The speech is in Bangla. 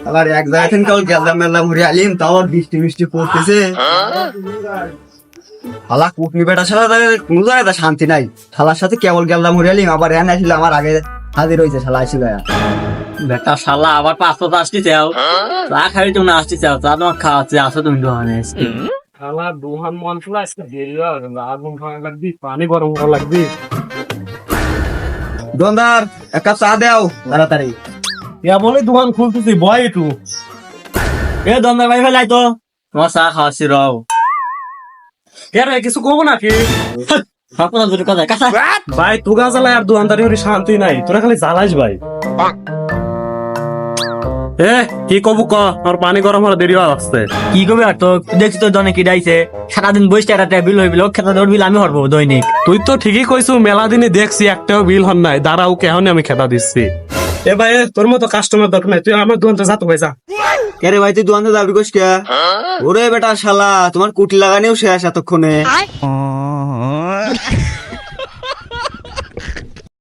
আবার এক জায়গা থেকে গেলাম মেলাম ঘুরে আলিম, তাও বৃষ্টি বৃষ্টি পড়তেছে। শালা কুটনি বেটা ছাড়া কোনো জায়গায় শান্তি নাই। শালার সাথে কেবল গেলাম ঘুরে আলিম, আবার এনে আসলে আমার আগে হাজির হয়েছে শালা আসছিল। বেটা শালা আবার 500 আসতে চাও, চা খাই তুমি আসতে চাও, চা তোমার খাওয়াচ্ছে, আসো তুমি দোকানে। শালা দুহান মন ফুলা আজকে দেরি হবে, আগুন খাওয়া লাগবি, পানি গরম করা লাগবি। দোকানদার এক কাপ চা দাও তাড়াতাড়ি। ইয়া বলে দোকান খুলতেছি, বয় একটু। এ দন্দর ভাই ফেলাই তো, তোমার চা খাওয়াচ্ছি রও। এর কিছু কব নাকি? সব কথা দুটো কথা কাঁচা। ভাই তুগা জ্বালায় আর দোকানদারি হরি শান্তি নাই, তোরা খালি জ্বালাইস ভাই। এ কি কবু ক, আমার পানি গরম হলে দেরি হওয়া লাগছে। কি করবে আর তো দেখছি তো দনে কি ডাইছে, সারাদিন বসে একটা বিল হইবিল, খেতে দৌড় বিল আমি হরবো দৈনিক। তুই তো ঠিকই কইছু, মেলা দিনে দেখছি একটাও বিল হন নাই, দাঁড়াও কেহনে আমি খেতা দিচ্ছি। এ ভাই তোর মতো কাস্টমার দরকার নাই, তুই আমার দোকানটা যা তো ভাই যা। কে ভাই তুই দোকানে যাবি কোস কে? ওরে বেটা শালা তোমার কুটি লাগানিও শেষ এতক্ষণে।